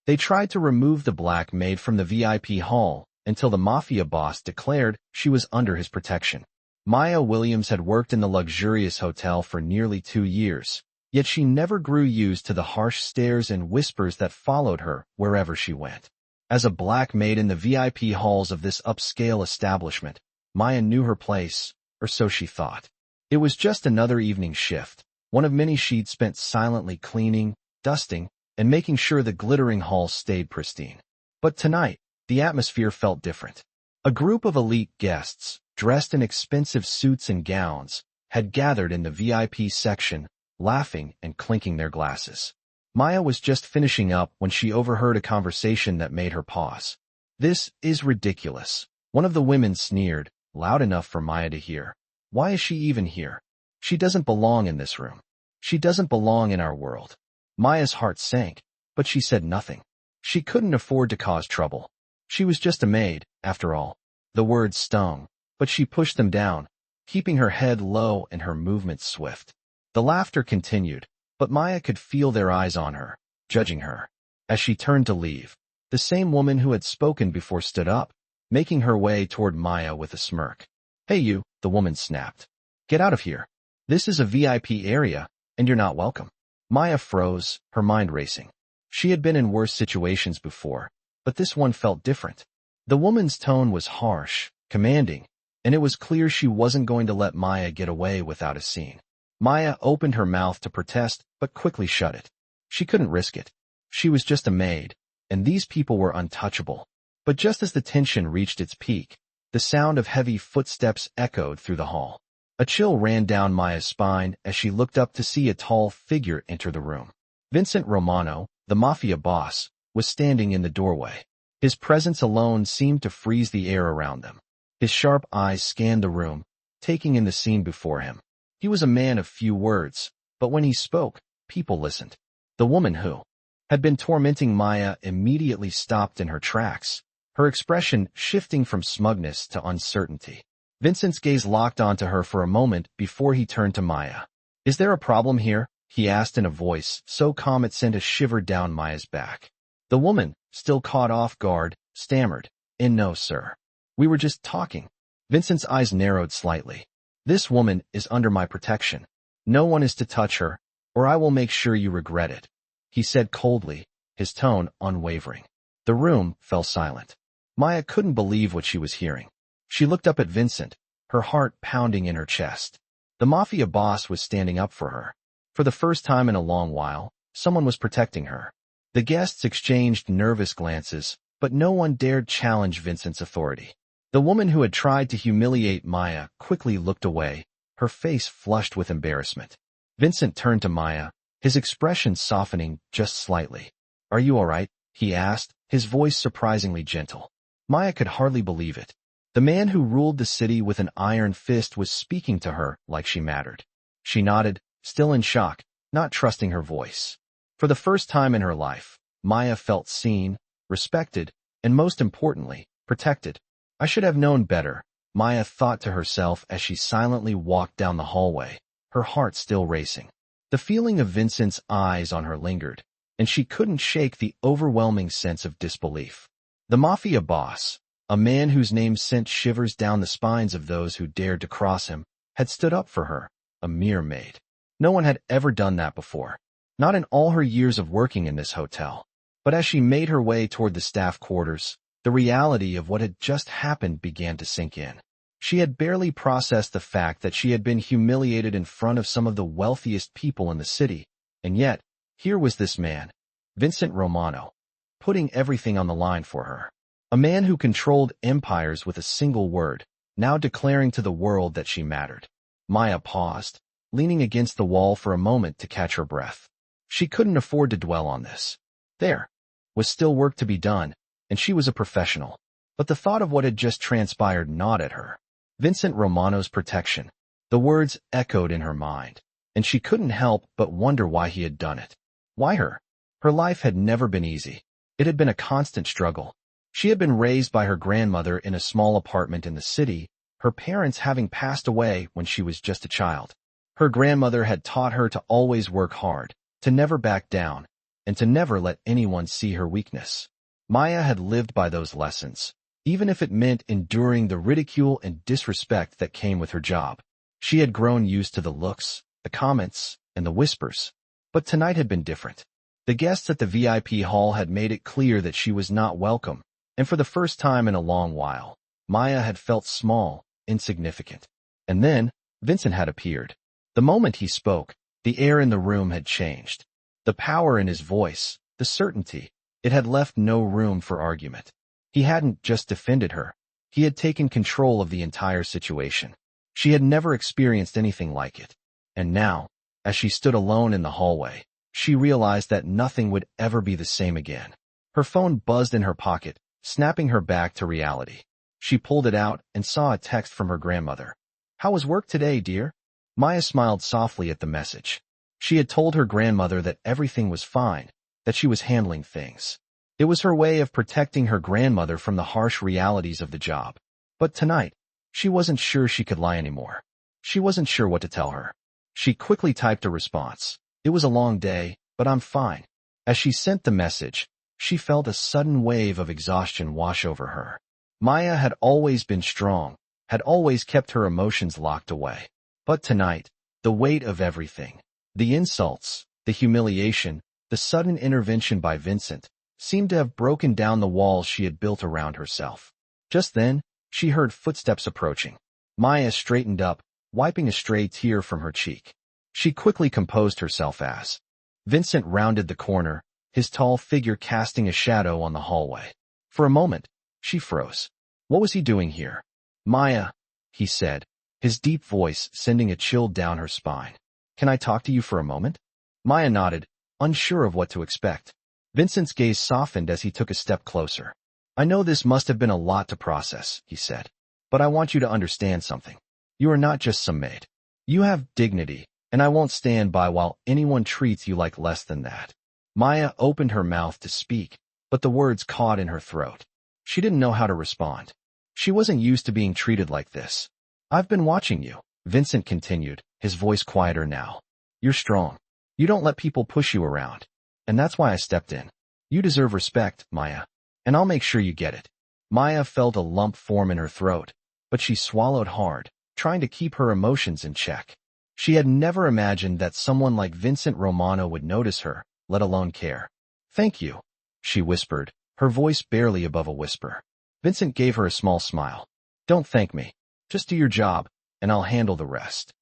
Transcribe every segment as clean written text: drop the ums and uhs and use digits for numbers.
They tried to remove the black maid from the VIP hall until the Mafia boss declared she was under his protection. Maya Williams had worked in the luxurious hotel for nearly 2 years, yet she never grew used to the harsh stares and whispers that followed her wherever she went. As a black maid in the VIP halls of this upscale establishment, Maya knew her place, or so she thought. It was just another evening shift, one of many she'd spent silently cleaning, dusting, and making sure the glittering hall stayed pristine. But tonight, the atmosphere felt different. A group of elite guests, dressed in expensive suits and gowns, had gathered in the VIP section, laughing and clinking their glasses. Maya was just finishing up when she overheard a conversation that made her pause. "This is ridiculous," one of the women sneered, loud enough for Maya to hear. "Why is she even here? She doesn't belong in this room. She doesn't belong in our world." Maya's heart sank, but she said nothing. She couldn't afford to cause trouble. She was just a maid, after all. The words stung, but she pushed them down, keeping her head low and her movements swift. The laughter continued, but Maya could feel their eyes on her, judging her. As she turned to leave, the same woman who had spoken before stood up, making her way toward Maya with a smirk. "Hey you," the woman snapped. "Get out of here. This is a VIP area, and you're not welcome." Maya froze, her mind racing. She had been in worse situations before, but this one felt different. The woman's tone was harsh, commanding, and it was clear she wasn't going to let Maya get away without a scene. Maya opened her mouth to protest, but quickly shut it. She couldn't risk it. She was just a maid, and these people were untouchable. But just as the tension reached its peak, the sound of heavy footsteps echoed through the hall. A chill ran down Maya's spine as she looked up to see a tall figure enter the room. Vincent Romano, the Mafia boss, was standing in the doorway. His presence alone seemed to freeze the air around them. His sharp eyes scanned the room, taking in the scene before him. He was a man of few words, but when he spoke, people listened. The woman who had been tormenting Maya immediately stopped in her tracks, her expression shifting from smugness to uncertainty. Vincent's gaze locked onto her for a moment before he turned to Maya. "Is there a problem here?" he asked in a voice so calm it sent a shiver down Maya's back. The woman, still caught off guard, stammered, "No, sir. We were just talking." Vincent's eyes narrowed slightly. "This woman is under my protection. No one is to touch her, or I will make sure you regret it," he said coldly, his tone unwavering. The room fell silent. Maya couldn't believe what she was hearing. She looked up at Vincent, her heart pounding in her chest. The Mafia boss was standing up for her. For the first time in a long while, someone was protecting her. The guests exchanged nervous glances, but no one dared challenge Vincent's authority. The woman who had tried to humiliate Maya quickly looked away, her face flushed with embarrassment. Vincent turned to Maya, his expression softening just slightly. "Are you all right?" he asked, his voice surprisingly gentle. Maya could hardly believe it. The man who ruled the city with an iron fist was speaking to her like she mattered. She nodded, still in shock, not trusting her voice. For the first time in her life, Maya felt seen, respected, and most importantly, protected. "I should have known better," Maya thought to herself as she silently walked down the hallway, her heart still racing. The feeling of Vincent's eyes on her lingered, and she couldn't shake the overwhelming sense of disbelief. The Mafia boss, a man whose name sent shivers down the spines of those who dared to cross him, had stood up for her, a mere maid. No one had ever done that before, not in all her years of working in this hotel. But as she made her way toward the staff quarters, the reality of what had just happened began to sink in. She had barely processed the fact that she had been humiliated in front of some of the wealthiest people in the city, and yet, here was this man, Vincent Romano, putting everything on the line for her. A man who controlled empires with a single word, now declaring to the world that she mattered. Maya paused, leaning against the wall for a moment to catch her breath. She couldn't afford to dwell on this. There was still work to be done, and she was a professional. But the thought of what had just transpired gnawed at her. Vincent Romano's protection. The words echoed in her mind, and she couldn't help but wonder why he had done it. Why her? Her life had never been easy. It had been a constant struggle. She had been raised by her grandmother in a small apartment in the city, her parents having passed away when she was just a child. Her grandmother had taught her to always work hard, to never back down, and to never let anyone see her weakness. Maya had lived by those lessons, even if it meant enduring the ridicule and disrespect that came with her job. She had grown used to the looks, the comments, and the whispers. But tonight had been different. The guests at the VIP hall had made it clear that she was not welcome, and for the first time in a long while, Maya had felt small, insignificant. And then, Vincent had appeared. The moment he spoke, the air in the room had changed. The power in his voice, the certainty, it had left no room for argument. He hadn't just defended her. He had taken control of the entire situation. She had never experienced anything like it. And now, as she stood alone in the hallway, she realized that nothing would ever be the same again. Her phone buzzed in her pocket, snapping her back to reality. She pulled it out and saw a text from her grandmother. "How was work today, dear?" Maya smiled softly at the message. She had told her grandmother that everything was fine, that she was handling things. It was her way of protecting her grandmother from the harsh realities of the job. But tonight, she wasn't sure she could lie anymore. She wasn't sure what to tell her. She quickly typed a response. "It was a long day, but I'm fine." As she sent the message, she felt a sudden wave of exhaustion wash over her. Maya had always been strong, had always kept her emotions locked away. But tonight, the weight of everything, the insults, the humiliation, the sudden intervention by Vincent, seemed to have broken down the walls she had built around herself. Just then, she heard footsteps approaching. Maya straightened up, wiping a stray tear from her cheek. She quickly composed herself as Vincent rounded the corner, his tall figure casting a shadow on the hallway. For a moment, she froze. What was he doing here? "Maya," he said, his deep voice sending a chill down her spine. "Can I talk to you for a moment?" Maya nodded, unsure of what to expect. Vincent's gaze softened as he took a step closer. "I know this must have been a lot to process," he said, "but I want you to understand something. You are not just some maid. You have dignity, and I won't stand by while anyone treats you like less than that." Maya opened her mouth to speak, but the words caught in her throat. She didn't know how to respond. She wasn't used to being treated like this. "I've been watching you," Vincent continued, his voice quieter now. "You're strong. You don't let people push you around. And that's why I stepped in. You deserve respect, Maya. And I'll make sure you get it." Maya felt a lump form in her throat, but she swallowed hard, trying to keep her emotions in check. She had never imagined that someone like Vincent Romano would notice her, let alone care. "Thank you," she whispered, her voice barely above a whisper. Vincent gave her a small smile. "Don't thank me. Just do your job, and I'll handle the rest."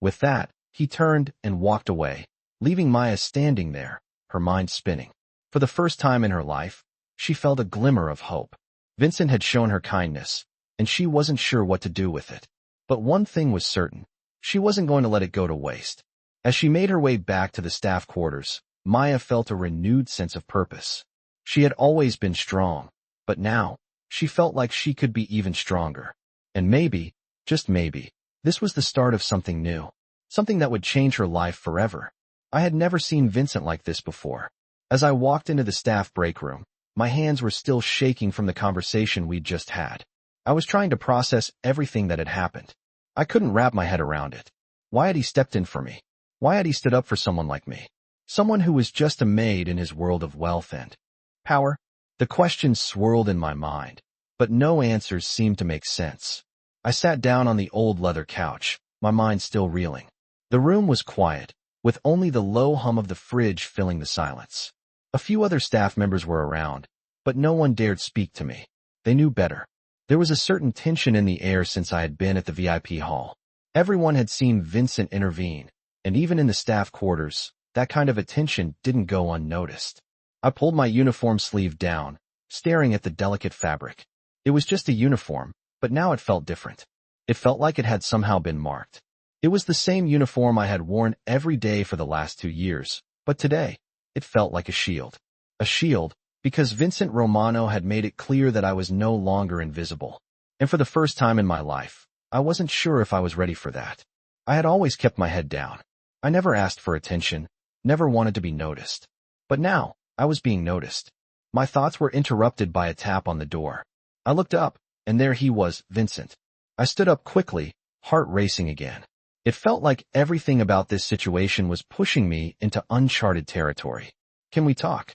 With that, he turned and walked away, leaving Maya standing there, her mind spinning. For the first time in her life, she felt a glimmer of hope. Vincent had shown her kindness, and she wasn't sure what to do with it. But one thing was certain. She wasn't going to let it go to waste. As she made her way back to the staff quarters, Maya felt a renewed sense of purpose. She had always been strong, but now, she felt like she could be even stronger. And maybe, just maybe, this was the start of something new. Something that would change her life forever. I had never seen Vincent like this before. As I walked into the staff break room, my hands were still shaking from the conversation we'd just had. I was trying to process everything that had happened. I couldn't wrap my head around it. Why had he stepped in for me? Why had he stood up for someone like me? Someone who was just a maid in his world of wealth and power? The questions swirled in my mind, but no answers seemed to make sense. I sat down on the old leather couch, my mind still reeling. The room was quiet, with only the low hum of the fridge filling the silence. A few other staff members were around, but no one dared speak to me. They knew better. There was a certain tension in the air since I had been at the VIP hall. Everyone had seen Vincent intervene, and even in the staff quarters, that kind of attention didn't go unnoticed. I pulled my uniform sleeve down, staring at the delicate fabric. It was just a uniform, but now it felt different. It felt like it had somehow been marked. It was the same uniform I had worn every day for the last 2 years, but today, it felt like a shield. A shield, because Vincent Romano had made it clear that I was no longer invisible. And for the first time in my life, I wasn't sure if I was ready for that. I had always kept my head down. I never asked for attention, never wanted to be noticed. But now, I was being noticed. My thoughts were interrupted by a tap on the door. I looked up, and there he was, Vincent. I stood up quickly, heart racing again. It felt like everything about this situation was pushing me into uncharted territory. Can we talk?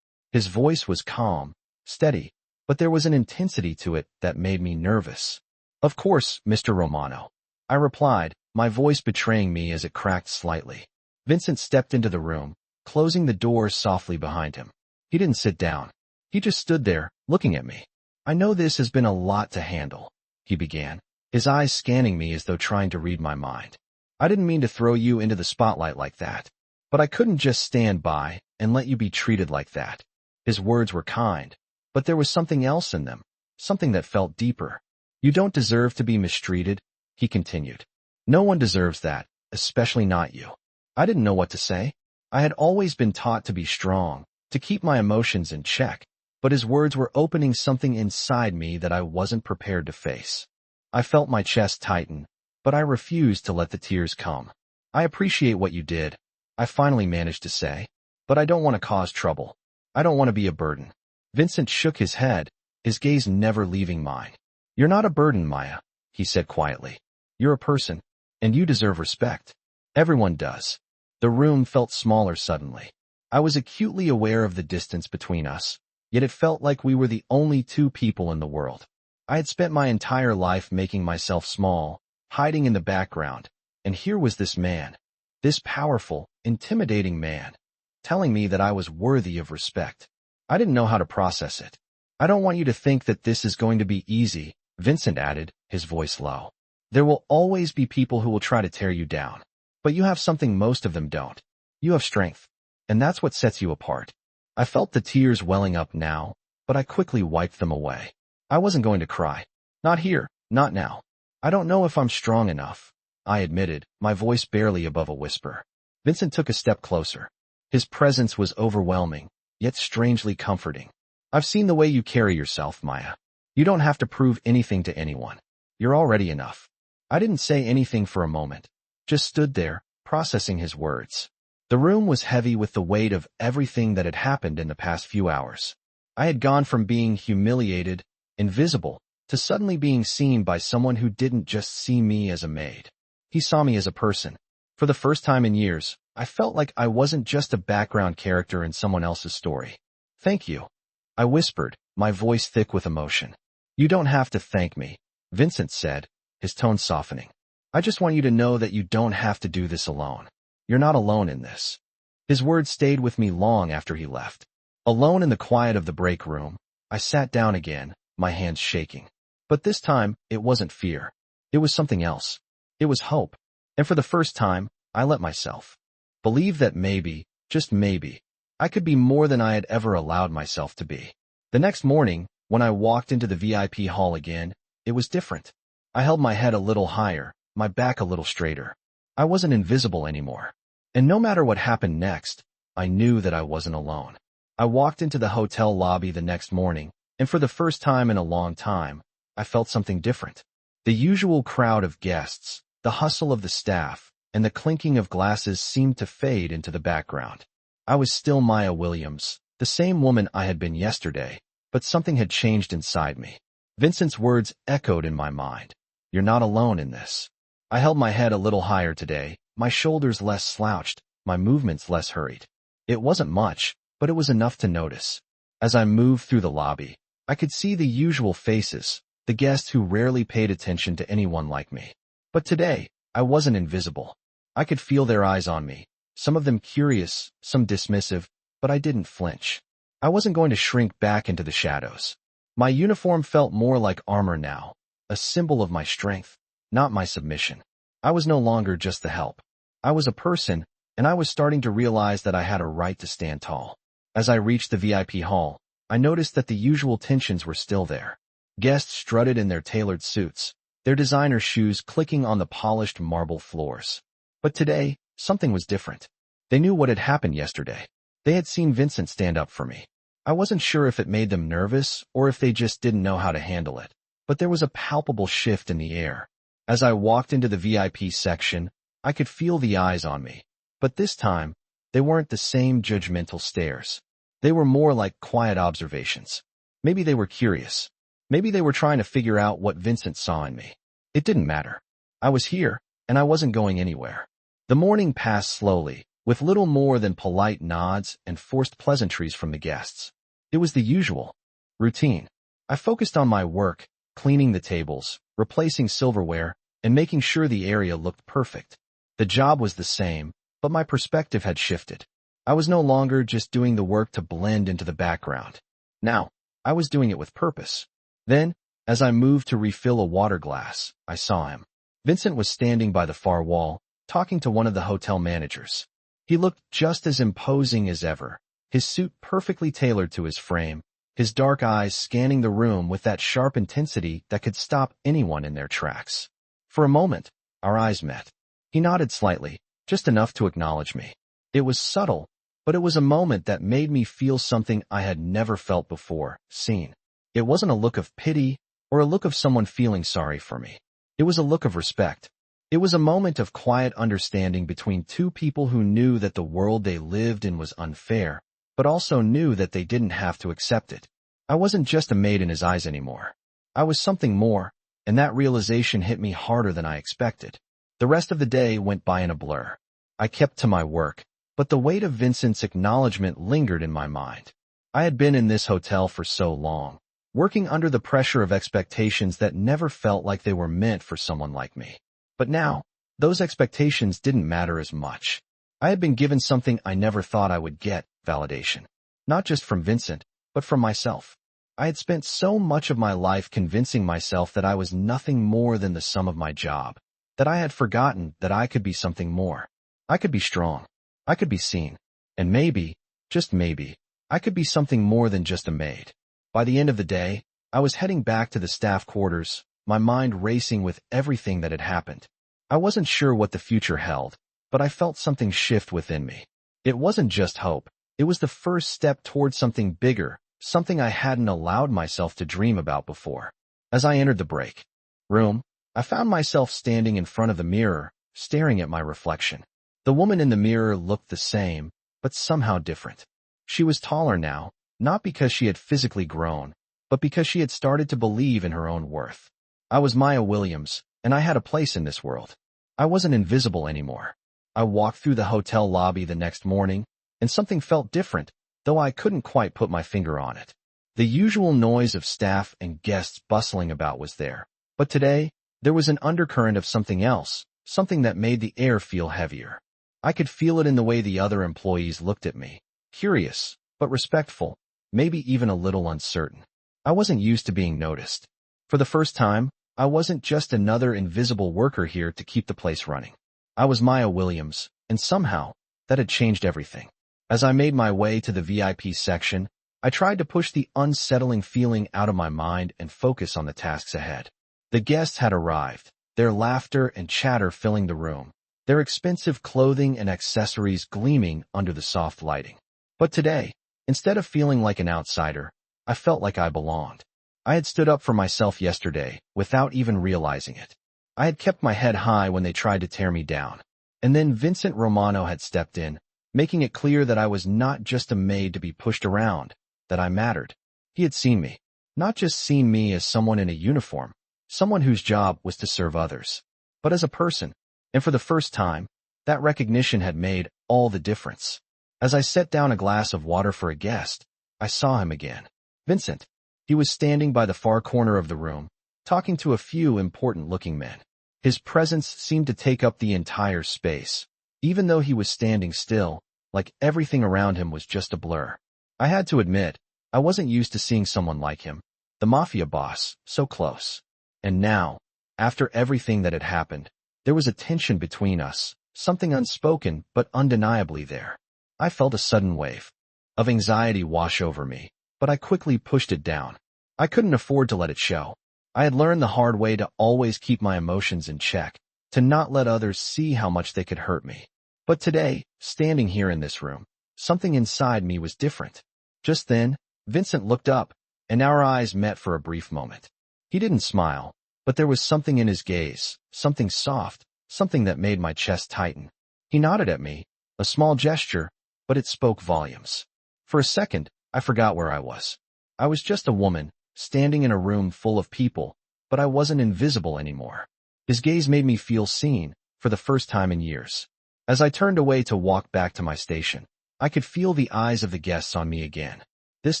His voice was calm, steady, but there was an intensity to it that made me nervous. Of course, Mr. Romano, I replied, my voice betraying me as it cracked slightly. Vincent stepped into the room, closing the door softly behind him. He didn't sit down. He just stood there, looking at me. I know this has been a lot to handle, he began, his eyes scanning me as though trying to read my mind. I didn't mean to throw you into the spotlight like that, but I couldn't just stand by and let you be treated like that. His words were kind, but there was something else in them, something that felt deeper. You don't deserve to be mistreated, he continued. No one deserves that, especially not you. I didn't know what to say. I had always been taught to be strong, to keep my emotions in check, but his words were opening something inside me that I wasn't prepared to face. I felt my chest tighten, but I refused to let the tears come. I appreciate what you did, I finally managed to say, but I don't want to cause trouble. I don't want to be a burden. Vincent shook his head, his gaze never leaving mine. You're not a burden, Maya, he said quietly. You're a person, and you deserve respect. Everyone does. The room felt smaller suddenly. I was acutely aware of the distance between us, yet it felt like we were the only two people in the world. I had spent my entire life making myself small, hiding in the background, and here was this man, this powerful, intimidating man, telling me that I was worthy of respect. I didn't know how to process it. I don't want you to think that this is going to be easy, Vincent added, his voice low. There will always be people who will try to tear you down, but you have something most of them don't. You have strength, and that's what sets you apart. I felt the tears welling up now, but I quickly wiped them away. I wasn't going to cry. Not here, not now. I don't know if I'm strong enough, I admitted, my voice barely above a whisper. Vincent took a step closer. His presence was overwhelming, yet strangely comforting. I've seen the way you carry yourself, Maya. You don't have to prove anything to anyone. You're already enough. I didn't say anything for a moment, just stood there, processing his words. The room was heavy with the weight of everything that had happened in the past few hours. I had gone from being humiliated, invisible, to suddenly being seen by someone who didn't just see me as a maid. He saw me as a person. For the first time in years, I felt like I wasn't just a background character in someone else's story. Thank you, I whispered, my voice thick with emotion. You don't have to thank me, Vincent said, his tone softening. I just want you to know that you don't have to do this alone. You're not alone in this. His words stayed with me long after he left. Alone in the quiet of the break room, I sat down again, my hands shaking. But this time, it wasn't fear. It was something else. It was hope. And for the first time, I let myself believe that maybe, just maybe, I could be more than I had ever allowed myself to be. The next morning, when I walked into the VIP hall again, it was different. I held my head a little higher, my back a little straighter. I wasn't invisible anymore. And no matter what happened next, I knew that I wasn't alone. I walked into the hotel lobby the next morning, and for the first time in a long time, I felt something different. The usual crowd of guests, the hustle of the staff, and the clinking of glasses seemed to fade into the background. I was still Maya Williams, the same woman I had been yesterday, but something had changed inside me. Vincent's words echoed in my mind. You're not alone in this. I held my head a little higher today, my shoulders less slouched, my movements less hurried. It wasn't much, but it was enough to notice. As I moved through the lobby, I could see the usual faces, the guests who rarely paid attention to anyone like me. But today, I wasn't invisible. I could feel their eyes on me, some of them curious, some dismissive, but I didn't flinch. I wasn't going to shrink back into the shadows. My uniform felt more like armor now, a symbol of my strength, not my submission. I was no longer just the help. I was a person, and I was starting to realize that I had a right to stand tall. As I reached the VIP hall, I noticed that the usual tensions were still there. Guests strutted in their tailored suits, their designer shoes clicking on the polished marble floors. But today, something was different. They knew what had happened yesterday. They had seen Vincent stand up for me. I wasn't sure if it made them nervous or if they just didn't know how to handle it, but there was a palpable shift in the air. As I walked into the VIP section, I could feel the eyes on me. But this time, they weren't the same judgmental stares. They were more like quiet observations. Maybe they were curious. Maybe they were trying to figure out what Vincent saw in me. It didn't matter. I was here, and I wasn't going anywhere. The morning passed slowly, with little more than polite nods and forced pleasantries from the guests. It was the usual routine. I focused on my work, cleaning the tables, replacing silverware, and making sure the area looked perfect. The job was the same, but my perspective had shifted. I was no longer just doing the work to blend into the background. Now, I was doing it with purpose. Then, as I moved to refill a water glass, I saw him. Vincent was standing by the far wall, talking to one of the hotel managers. He looked just as imposing as ever, his suit perfectly tailored to his frame, his dark eyes scanning the room with that sharp intensity that could stop anyone in their tracks. For a moment, our eyes met. He nodded slightly, just enough to acknowledge me. It was subtle, but it was a moment that made me feel something I had never felt before, seen. It wasn't a look of pity or a look of someone feeling sorry for me. It was a look of respect. It was a moment of quiet understanding between two people who knew that the world they lived in was unfair, but also knew that they didn't have to accept it. I wasn't just a maid in his eyes anymore. I was something more, and that realization hit me harder than I expected. The rest of the day went by in a blur. I kept to my work, but the weight of Vincent's acknowledgement lingered in my mind. I had been in this hotel for so long, working under the pressure of expectations that never felt like they were meant for someone like me. But now, those expectations didn't matter as much. I had been given something I never thought I would get, validation. Not just from Vincent, but from myself. I had spent so much of my life convincing myself that I was nothing more than the sum of my job, that I had forgotten that I could be something more. I could be strong. I could be seen. And maybe, just maybe, I could be something more than just a maid. By the end of the day, I was heading back to the staff quarters, my mind racing with everything that had happened. I wasn't sure what the future held, but I felt something shift within me. It wasn't just hope. It was the first step towards something bigger, something I hadn't allowed myself to dream about before. As I entered the break room, I found myself standing in front of the mirror, staring at my reflection. The woman in the mirror looked the same, but somehow different. She was taller now, not because she had physically grown, but because she had started to believe in her own worth. I was Maya Williams, and I had a place in this world. I wasn't invisible anymore. I walked through the hotel lobby the next morning, and something felt different, though I couldn't quite put my finger on it. The usual noise of staff and guests bustling about was there, but today, there was an undercurrent of something else, something that made the air feel heavier. I could feel it in the way the other employees looked at me, curious, but respectful, maybe even a little uncertain. I wasn't used to being noticed. For the first time, I wasn't just another invisible worker here to keep the place running. I was Maya Williams, and somehow, that had changed everything. As I made my way to the VIP section, I tried to push the unsettling feeling out of my mind and focus on the tasks ahead. The guests had arrived, their laughter and chatter filling the room, their expensive clothing and accessories gleaming under the soft lighting. But today, instead of feeling like an outsider, I felt like I belonged. I had stood up for myself yesterday, without even realizing it. I had kept my head high when they tried to tear me down. And then Vincent Romano had stepped in, making it clear that I was not just a maid to be pushed around, that I mattered. He had seen me, not just seen me as someone in a uniform, someone whose job was to serve others, but as a person. And for the first time, that recognition had made all the difference. As I set down a glass of water for a guest, I saw him again. Vincent. He was standing by the far corner of the room, talking to a few important-looking men. His presence seemed to take up the entire space, even though he was standing still, like everything around him was just a blur. I had to admit, I wasn't used to seeing someone like him, the Mafia boss, so close. And now, after everything that had happened, there was a tension between us, something unspoken but undeniably there. I felt a sudden wave of anxiety wash over me, but I quickly pushed it down. I couldn't afford to let it show. I had learned the hard way to always keep my emotions in check, to not let others see how much they could hurt me. But today, standing here in this room, something inside me was different. Just then, Vincent looked up, and our eyes met for a brief moment. He didn't smile, but there was something in his gaze, something soft, something that made my chest tighten. He nodded at me, a small gesture, but it spoke volumes. For a second, I forgot where I was. I was just a woman, standing in a room full of people, but I wasn't invisible anymore. His gaze made me feel seen, for the first time in years. As I turned away to walk back to my station, I could feel the eyes of the guests on me again. This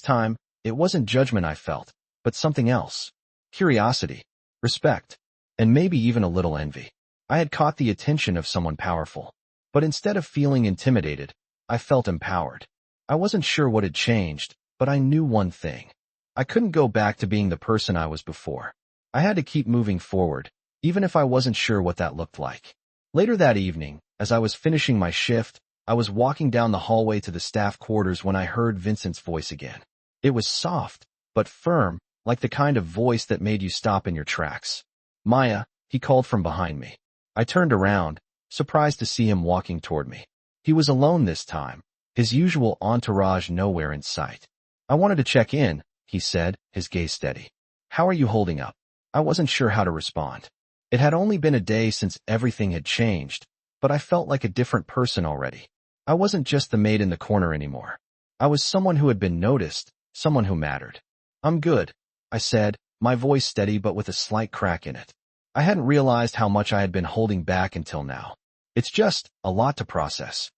time, it wasn't judgment I felt, but something else. Curiosity, respect, and maybe even a little envy. I had caught the attention of someone powerful. But instead of feeling intimidated, I felt empowered. I wasn't sure what had changed, but I knew one thing. I couldn't go back to being the person I was before. I had to keep moving forward, even if I wasn't sure what that looked like. Later that evening, as I was finishing my shift, I was walking down the hallway to the staff quarters when I heard Vincent's voice again. It was soft, but firm, like the kind of voice that made you stop in your tracks. "Maya," he called from behind me. I turned around, surprised to see him walking toward me. He was alone this time, his usual entourage nowhere in sight. "I wanted to check in," he said, his gaze steady. "How are you holding up?" I wasn't sure how to respond. It had only been a day since everything had changed, but I felt like a different person already. I wasn't just the maid in the corner anymore. I was someone who had been noticed, someone who mattered. "I'm good," I said, my voice steady but with a slight crack in it. I hadn't realized how much I had been holding back until now. "It's just a lot to process."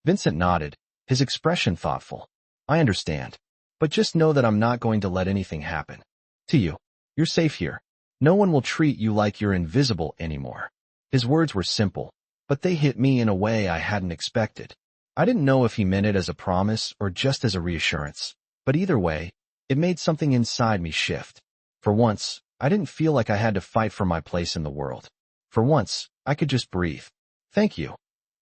Vincent nodded, his expression thoughtful. "I understand. But just know that I'm not going to let anything happen to you. You're safe here. No one will treat you like you're invisible anymore." His words were simple, but they hit me in a way I hadn't expected. I didn't know if he meant it as a promise or just as a reassurance, but either way, it made something inside me shift. For once, I didn't feel like I had to fight for my place in the world. For once, I could just breathe. "Thank you,"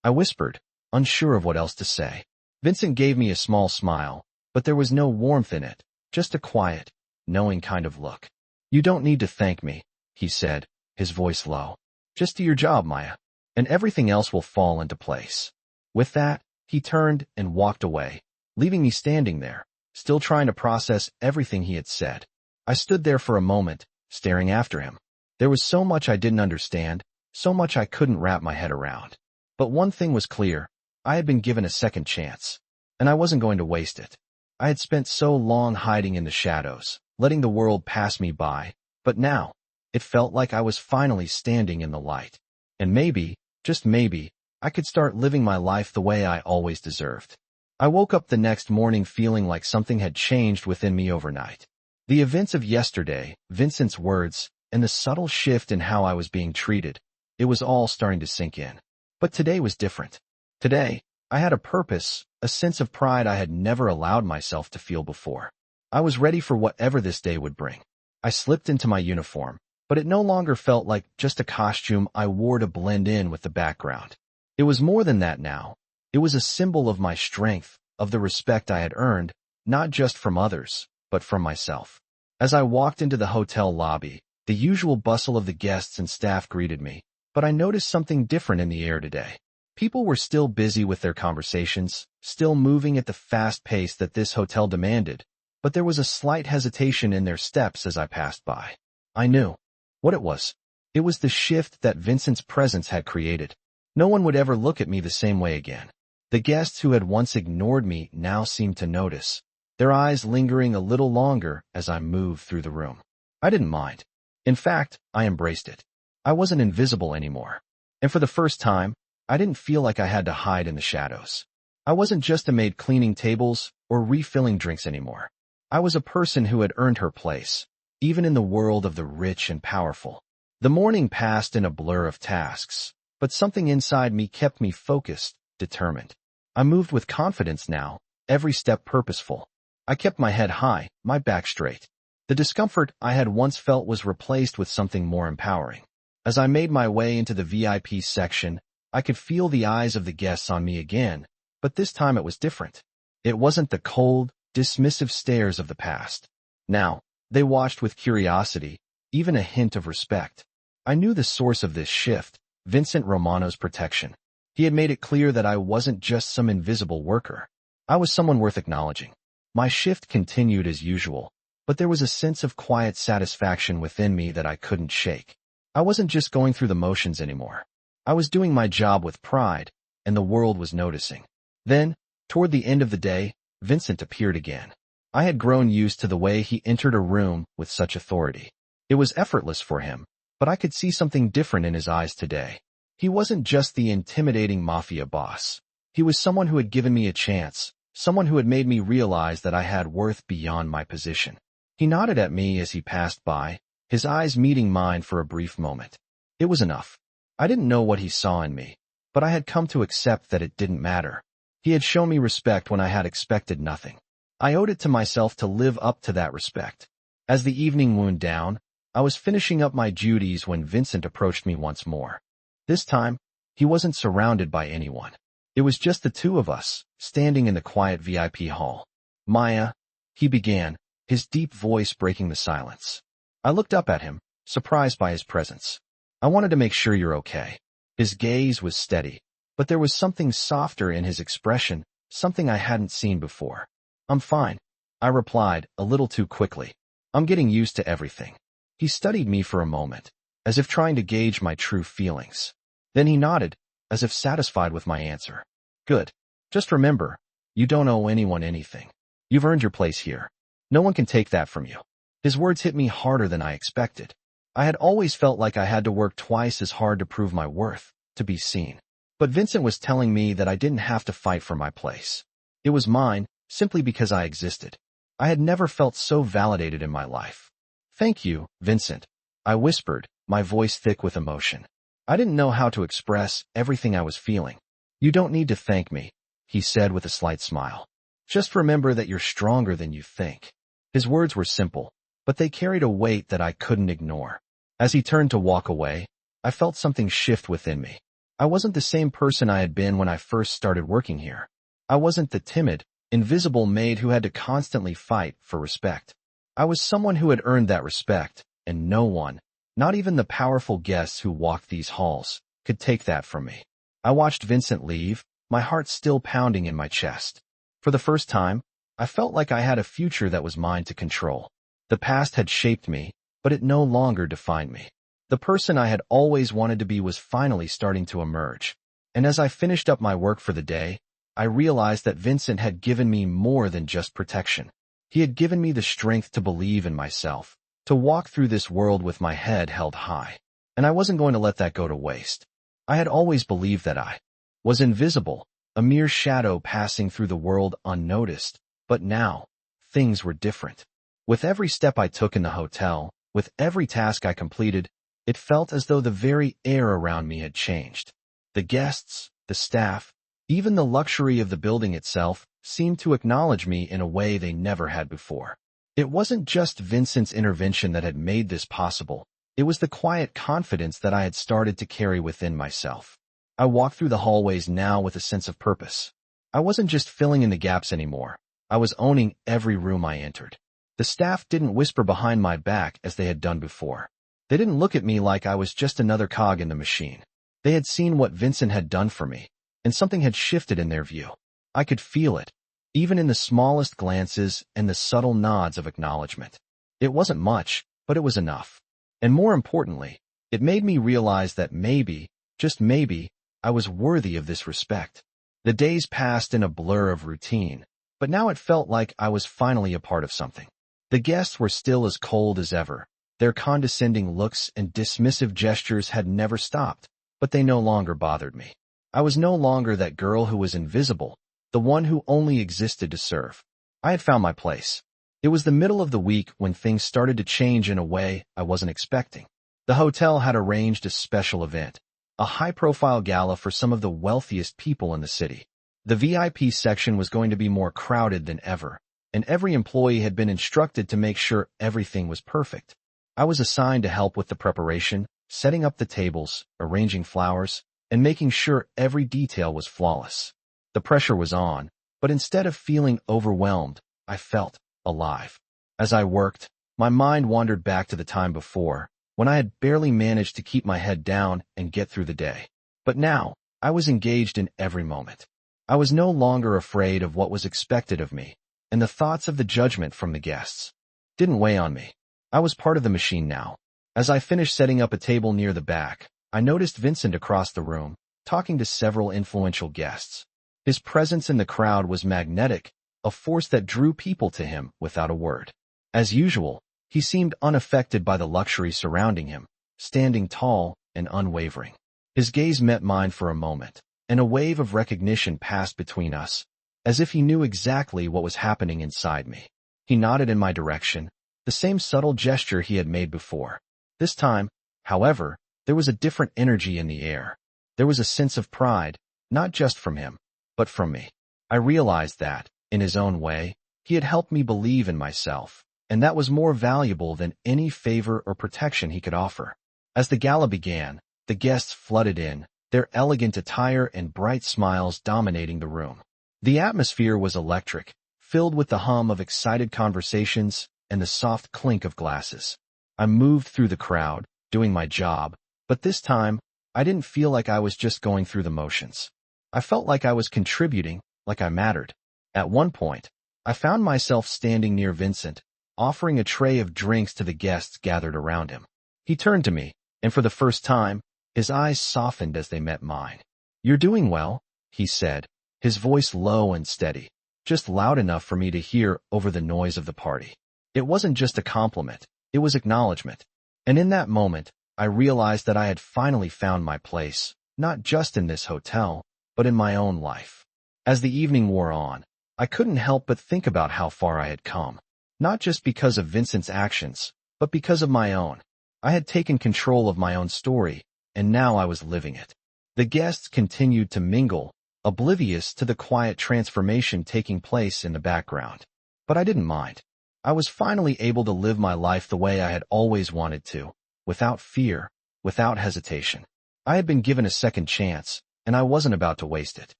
I whispered, unsure of what else to say. Vincent gave me a small smile, but there was no warmth in it, just a quiet, knowing kind of look. "You don't need to thank me," he said, his voice low. "Just do your job, Maya, and everything else will fall into place." With that, he turned and walked away, leaving me standing there, still trying to process everything he had said. I stood there for a moment, staring after him. There was so much I didn't understand, so much I couldn't wrap my head around. But one thing was clear: I had been given a second chance, and I wasn't going to waste it. I had spent so long hiding in the shadows, letting the world pass me by, but now, it felt like I was finally standing in the light. And maybe, just maybe, I could start living my life the way I always deserved. I woke up the next morning feeling like something had changed within me overnight. The events of yesterday, Vincent's words, and the subtle shift in how I was being treated, it was all starting to sink in. But today was different. Today, I had a purpose, a sense of pride I had never allowed myself to feel before. I was ready for whatever this day would bring. I slipped into my uniform, but it no longer felt like just a costume I wore to blend in with the background. It was more than that now. It was a symbol of my strength, of the respect I had earned, not just from others, but from myself. As I walked into the hotel lobby, the usual bustle of the guests and staff greeted me, but I noticed something different in the air today. People were still busy with their conversations, still moving at the fast pace that this hotel demanded, but there was a slight hesitation in their steps as I passed by. I knew what it was. It was the shift that Vincent's presence had created. No one would ever look at me the same way again. The guests who had once ignored me now seemed to notice, their eyes lingering a little longer as I moved through the room. I didn't mind. In fact, I embraced it. I wasn't invisible anymore. And for the first time, I didn't feel like I had to hide in the shadows. I wasn't just a maid cleaning tables or refilling drinks anymore. I was a person who had earned her place, even in the world of the rich and powerful. The morning passed in a blur of tasks, but something inside me kept me focused, determined. I moved with confidence now, every step purposeful. I kept my head high, my back straight. The discomfort I had once felt was replaced with something more empowering. As I made my way into the VIP section, I could feel the eyes of the guests on me again, but this time it was different. It wasn't the cold, dismissive stares of the past. Now, they watched with curiosity, even a hint of respect. I knew the source of this shift, Vincent Romano's protection. He had made it clear that I wasn't just some invisible worker. I was someone worth acknowledging. My shift continued as usual, but there was a sense of quiet satisfaction within me that I couldn't shake. I wasn't just going through the motions anymore. I was doing my job with pride, and the world was noticing. Then, toward the end of the day, Vincent appeared again. I had grown used to the way he entered a room with such authority. It was effortless for him, but I could see something different in his eyes today. He wasn't just the intimidating Mafia boss. He was someone who had given me a chance, someone who had made me realize that I had worth beyond my position. He nodded at me as he passed by, his eyes meeting mine for a brief moment. It was enough. I didn't know what he saw in me, but I had come to accept that it didn't matter. He had shown me respect when I had expected nothing. I owed it to myself to live up to that respect. As the evening wound down, I was finishing up my duties when Vincent approached me once more. This time, he wasn't surrounded by anyone. It was just the two of us, standing in the quiet VIP hall. "Maya," he began, his deep voice breaking the silence. I looked up at him, surprised by his presence. "I wanted to make sure you're okay." His gaze was steady, but there was something softer in his expression, something I hadn't seen before. "I'm fine," I replied, a little too quickly. "I'm getting used to everything." He studied me for a moment, as if trying to gauge my true feelings. Then he nodded, as if satisfied with my answer. "Good. Just remember, you don't owe anyone anything. You've earned your place here. No one can take that from you." His words hit me harder than I expected. I had always felt like I had to work twice as hard to prove my worth, to be seen. But Vincent was telling me that I didn't have to fight for my place. It was mine, simply because I existed. I had never felt so validated in my life. "Thank you, Vincent," I whispered, my voice thick with emotion. I didn't know how to express everything I was feeling. "You don't need to thank me," he said with a slight smile. "Just remember that you're stronger than you think." His words were simple, but they carried a weight that I couldn't ignore. As he turned to walk away, I felt something shift within me. I wasn't the same person I had been when I first started working here. I wasn't the timid, invisible maid who had to constantly fight for respect. I was someone who had earned that respect, and no one, not even the powerful guests who walked these halls, could take that from me. I watched Vincent leave, my heart still pounding in my chest. For the first time, I felt like I had a future that was mine to control. The past had shaped me, but it no longer defined me. The person I had always wanted to be was finally starting to emerge. And as I finished up my work for the day, I realized that Vincent had given me more than just protection. He had given me the strength to believe in myself, to walk through this world with my head held high. And I wasn't going to let that go to waste. I had always believed that I was invisible, a mere shadow passing through the world unnoticed. But now, things were different. With every step I took in the hotel, with every task I completed, it felt as though the very air around me had changed. The guests, the staff, even the luxury of the building itself seemed to acknowledge me in a way they never had before. It wasn't just Vincent's intervention that had made this possible. It was the quiet confidence that I had started to carry within myself. I walked through the hallways now with a sense of purpose. I wasn't just filling in the gaps anymore. I was owning every room I entered. The staff didn't whisper behind my back as they had done before. They didn't look at me like I was just another cog in the machine. They had seen what Vincent had done for me, and something had shifted in their view. I could feel it, even in the smallest glances and the subtle nods of acknowledgement. It wasn't much, but it was enough. And more importantly, it made me realize that maybe, just maybe, I was worthy of this respect. The days passed in a blur of routine, but now it felt like I was finally a part of something. The guests were still as cold as ever. Their condescending looks and dismissive gestures had never stopped, but they no longer bothered me. I was no longer that girl who was invisible, the one who only existed to serve. I had found my place. It was the middle of the week when things started to change in a way I wasn't expecting. The hotel had arranged a special event, a high-profile gala for some of the wealthiest people in the city. The VIP section was going to be more crowded than ever, and every employee had been instructed to make sure everything was perfect. I was assigned to help with the preparation, setting up the tables, arranging flowers, and making sure every detail was flawless. The pressure was on, but instead of feeling overwhelmed, I felt alive. As I worked, my mind wandered back to the time before, when I had barely managed to keep my head down and get through the day. But now, I was engaged in every moment. I was no longer afraid of what was expected of me, and the thoughts of the judgment from the guests didn't weigh on me. I was part of the machine now. As I finished setting up a table near the back, I noticed Vincent across the room, talking to several influential guests. His presence in the crowd was magnetic, a force that drew people to him without a word. As usual, he seemed unaffected by the luxury surrounding him, standing tall and unwavering. His gaze met mine for a moment, and a wave of recognition passed between us, as if he knew exactly what was happening inside me. He nodded in my direction, the same subtle gesture he had made before. This time, however, there was a different energy in the air. There was a sense of pride, not just from him, but from me. I realized that, in his own way, he had helped me believe in myself, and that was more valuable than any favor or protection he could offer. As the gala began, the guests flooded in, their elegant attire and bright smiles dominating the room. The atmosphere was electric, filled with the hum of excited conversations and the soft clink of glasses. I moved through the crowd, doing my job, but this time, I didn't feel like I was just going through the motions. I felt like I was contributing, like I mattered. At one point, I found myself standing near Vincent, offering a tray of drinks to the guests gathered around him. He turned to me, and for the first time, his eyes softened as they met mine. "You're doing well," he said, his voice low and steady, just loud enough for me to hear over the noise of the party. It wasn't just a compliment, it was acknowledgement. And in that moment, I realized that I had finally found my place, not just in this hotel, but in my own life. As the evening wore on, I couldn't help but think about how far I had come, not just because of Vincent's actions, but because of my own. I had taken control of my own story, and now I was living it. The guests continued to mingle, oblivious to the quiet transformation taking place in the background. But I didn't mind. I was finally able to live my life the way I had always wanted to, without fear, without hesitation. I had been given a second chance, and I wasn't about to waste it.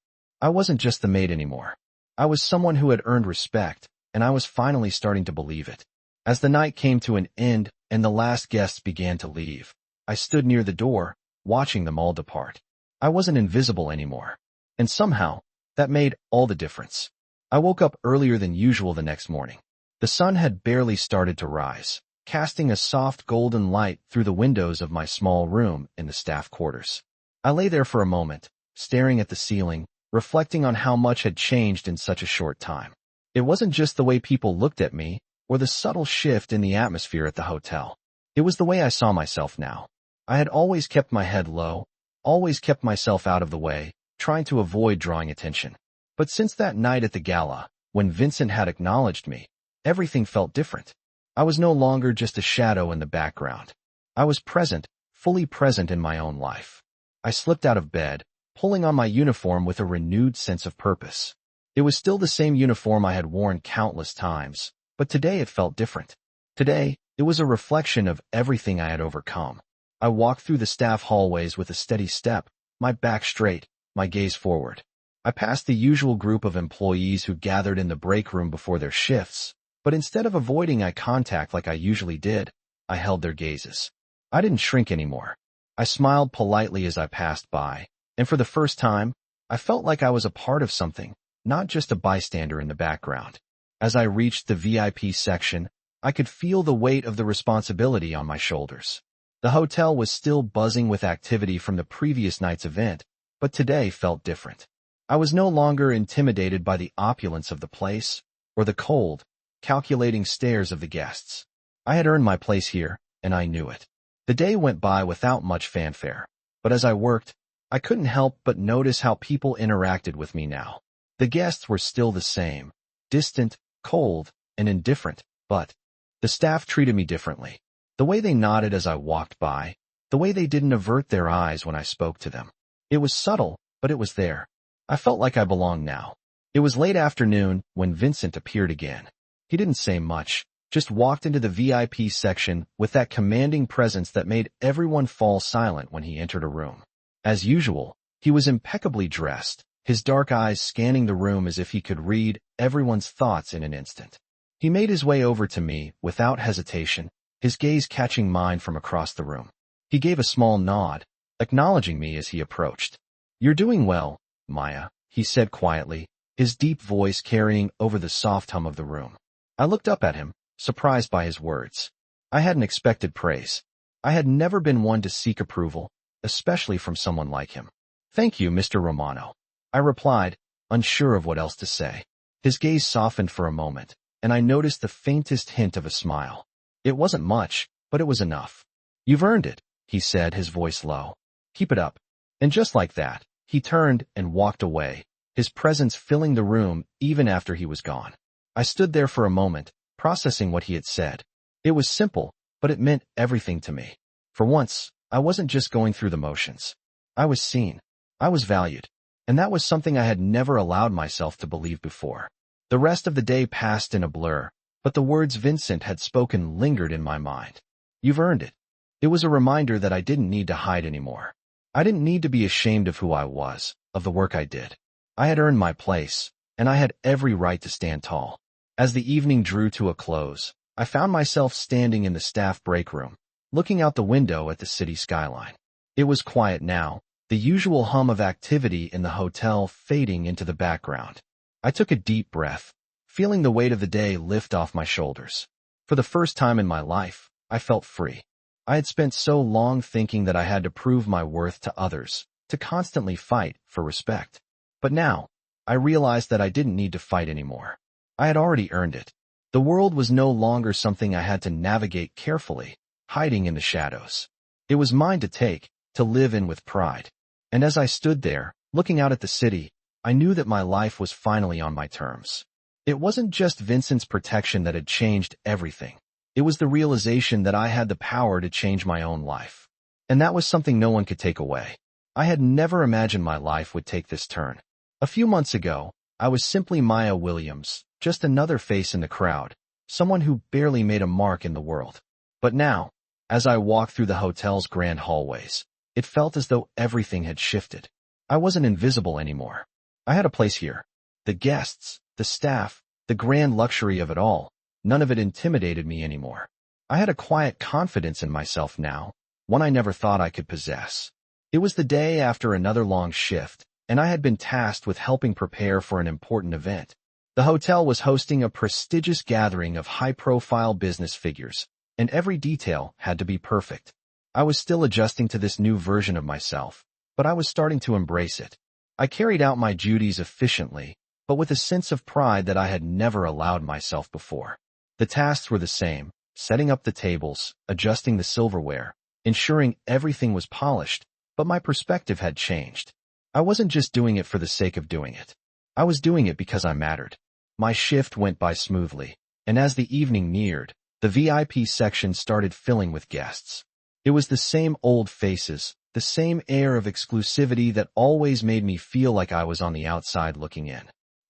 I wasn't just the maid anymore. I was someone who had earned respect, and I was finally starting to believe it. As the night came to an end and the last guests began to leave, I stood near the door, watching them all depart. I wasn't invisible anymore. And somehow, that made all the difference. I woke up earlier than usual the next morning. The sun had barely started to rise, casting a soft golden light through the windows of my small room in the staff quarters. I lay there for a moment, staring at the ceiling, reflecting on how much had changed in such a short time. It wasn't just the way people looked at me, or the subtle shift in the atmosphere at the hotel. It was the way I saw myself now. I had always kept my head low, always kept myself out of the way, trying to avoid drawing attention. But since that night at the gala, when Vincent had acknowledged me, everything felt different. I was no longer just a shadow in the background. I was present, fully present in my own life. I slipped out of bed, pulling on my uniform with a renewed sense of purpose. It was still the same uniform I had worn countless times, but today it felt different. Today, it was a reflection of everything I had overcome. I walked through the staff hallways with a steady step, my back straight, my gaze forward. I passed the usual group of employees who gathered in the break room before their shifts, but instead of avoiding eye contact like I usually did, I held their gazes. I didn't shrink anymore. I smiled politely as I passed by, and for the first time, I felt like I was a part of something, not just a bystander in the background. As I reached the VIP section, I could feel the weight of the responsibility on my shoulders. The hotel was still buzzing with activity from the previous night's event, but today felt different. I was no longer intimidated by the opulence of the place, or the cold, calculating stares of the guests. I had earned my place here, and I knew it. The day went by without much fanfare, but as I worked, I couldn't help but notice how people interacted with me now. The guests were still the same, distant, cold, and indifferent, but the staff treated me differently. The way they nodded as I walked by, the way they didn't avert their eyes when I spoke to them. It was subtle, but it was there. I felt like I belonged now. It was late afternoon when Vincent appeared again. He didn't say much, just walked into the VIP section with that commanding presence that made everyone fall silent when he entered a room. As usual, he was impeccably dressed, his dark eyes scanning the room as if he could read everyone's thoughts in an instant. He made his way over to me without hesitation, his gaze catching mine from across the room. He gave a small nod, acknowledging me as he approached. "You're doing well, Maya," he said quietly, his deep voice carrying over the soft hum of the room. I looked up at him, surprised by his words. I hadn't expected praise. I had never been one to seek approval, especially from someone like him. "Thank you, Mr. Romano," I replied, unsure of what else to say. His gaze softened for a moment, and I noticed the faintest hint of a smile. It wasn't much, but it was enough. "You've earned it," he said, his voice low. "Keep it up." And just like that, he turned and walked away, his presence filling the room even after he was gone. I stood there for a moment, processing what he had said. It was simple, but it meant everything to me. For once, I wasn't just going through the motions. I was seen. I was valued. And that was something I had never allowed myself to believe before. The rest of the day passed in a blur, but the words Vincent had spoken lingered in my mind. You've earned it. It was a reminder that I didn't need to hide anymore. I didn't need to be ashamed of who I was, of the work I did. I had earned my place, and I had every right to stand tall. As the evening drew to a close, I found myself standing in the staff break room, looking out the window at the city skyline. It was quiet now, the usual hum of activity in the hotel fading into the background. I took a deep breath, feeling the weight of the day lift off my shoulders. For the first time in my life, I felt free. I had spent so long thinking that I had to prove my worth to others, to constantly fight for respect. But now, I realized that I didn't need to fight anymore. I had already earned it. The world was no longer something I had to navigate carefully, hiding in the shadows. It was mine to take, to live in with pride. And as I stood there, looking out at the city, I knew that my life was finally on my terms. It wasn't just Vincent's protection that had changed everything. It was the realization that I had the power to change my own life. And that was something no one could take away. I had never imagined my life would take this turn. A few months ago, I was simply Maya Williams, just another face in the crowd, someone who barely made a mark in the world. But now, as I walked through the hotel's grand hallways, it felt as though everything had shifted. I wasn't invisible anymore. I had a place here. The guests, the staff, the grand luxury of it all, none of it intimidated me anymore. I had a quiet confidence in myself now, one I never thought I could possess. It was the day after another long shift, and I had been tasked with helping prepare for an important event. The hotel was hosting a prestigious gathering of high-profile business figures, and every detail had to be perfect. I was still adjusting to this new version of myself, but I was starting to embrace it. I carried out my duties efficiently, but with a sense of pride that I had never allowed myself before. The tasks were the same: setting up the tables, adjusting the silverware, ensuring everything was polished, but my perspective had changed. I wasn't just doing it for the sake of doing it. I was doing it because I mattered. My shift went by smoothly, and as the evening neared, the VIP section started filling with guests. It was the same old faces, the same air of exclusivity that always made me feel like I was on the outside looking in.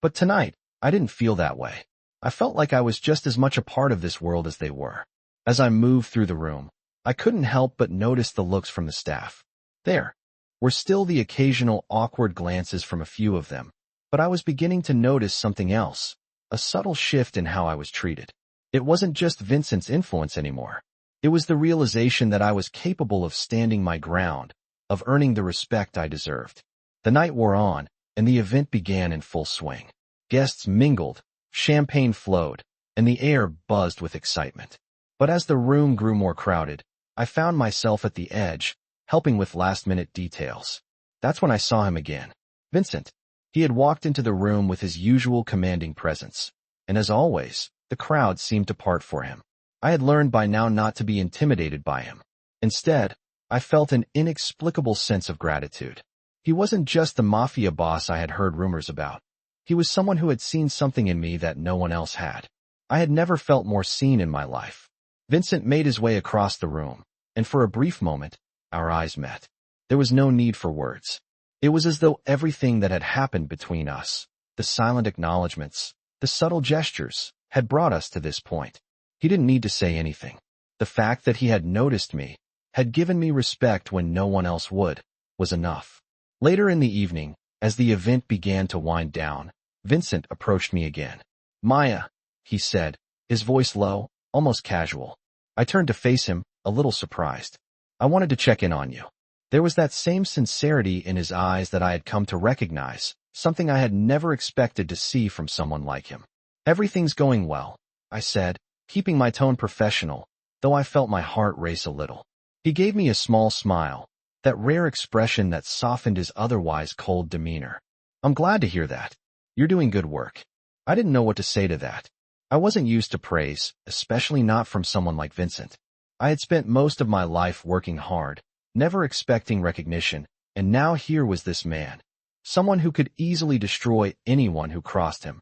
But tonight, I didn't feel that way. I felt like I was just as much a part of this world as they were. As I moved through the room, I couldn't help but notice the looks from the staff. There were still the occasional awkward glances from a few of them, but I was beginning to notice something else, a subtle shift in how I was treated. It wasn't just Vincent's influence anymore. It was the realization that I was capable of standing my ground, of earning the respect I deserved. The night wore on, and the event began in full swing. Guests mingled, champagne flowed, and the air buzzed with excitement. But as the room grew more crowded, I found myself at the edge, helping with last-minute details. That's when I saw him again. Vincent. He had walked into the room with his usual commanding presence, and as always, the crowd seemed to part for him. I had learned by now not to be intimidated by him. Instead, I felt an inexplicable sense of gratitude. He wasn't just the Mafia boss I had heard rumors about. He was someone who had seen something in me that no one else had. I had never felt more seen in my life. Vincent made his way across the room, and for a brief moment, our eyes met. There was no need for words. It was as though everything that had happened between us, the silent acknowledgments, the subtle gestures, had brought us to this point. He didn't need to say anything. The fact that he had noticed me, had given me respect when no one else would, was enough. Later in the evening, as the event began to wind down, Vincent approached me again. "Maya," he said, his voice low, almost casual. I turned to face him, a little surprised. "I wanted to check in on you." There was that same sincerity in his eyes that I had come to recognize, something I had never expected to see from someone like him. "Everything's going well," I said, keeping my tone professional, though I felt my heart race a little. He gave me a small smile, that rare expression that softened his otherwise cold demeanor. "I'm glad to hear that. You're doing good work." I didn't know what to say to that. I wasn't used to praise, especially not from someone like Vincent. I had spent most of my life working hard, never expecting recognition, And now here was this man, someone who could easily destroy anyone who crossed him,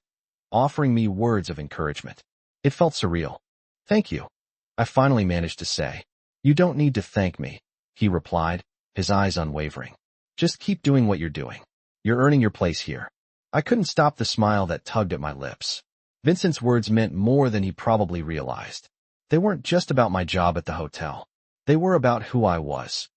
offering me words of encouragement. It felt surreal. "Thank you," I finally managed to say. "You don't need to thank me," he replied, his eyes unwavering. "Just keep doing what you're doing. You're earning your place here." I couldn't stop the smile that tugged at my lips. Vincent's words meant more than he probably realized. They weren't just about my job at the hotel. They were about who I was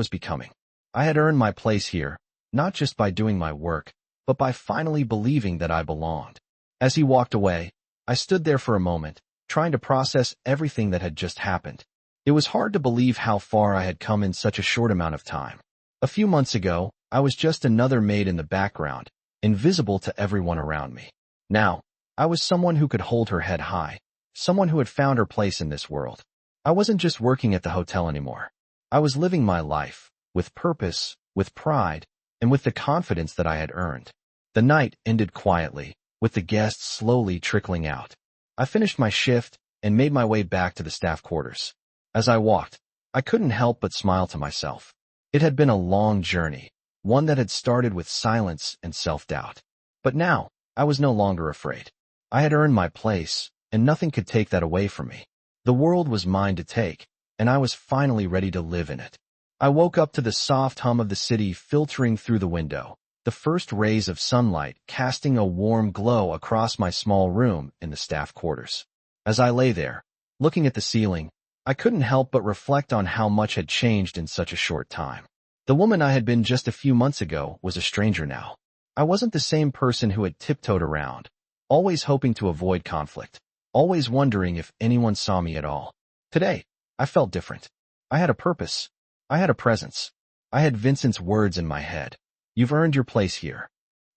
becoming. I had earned my place here, not just by doing my work, but by finally believing that I belonged. As he walked away, I stood there for a moment, trying to process everything that had just happened. It was hard to believe how far I had come in such a short amount of time. A few months ago, I was just another maid in the background, invisible to everyone around me. Now, I was someone who could hold her head high, someone who had found her place in this world. I wasn't just working at the hotel anymore. I was living my life, with purpose, with pride, and with the confidence that I had earned. The night ended quietly, with the guests slowly trickling out. I finished my shift and made my way back to the staff quarters. As I walked, I couldn't help but smile to myself. It had been a long journey, one that had started with silence and self-doubt. But now, I was no longer afraid. I had earned my place, and nothing could take that away from me. The world was mine to take, and I was finally ready to live in it. I woke up to the soft hum of the city filtering through the window, the first rays of sunlight casting a warm glow across my small room in the staff quarters. As I lay there, looking at the ceiling, I couldn't help but reflect on how much had changed in such a short time. The woman I had been just a few months ago was a stranger now. I wasn't the same person who had tiptoed around, always hoping to avoid conflict, always wondering if anyone saw me at all. Today, I felt different. I had a purpose. I had a presence. I had Vincent's words in my head. "You've earned your place here."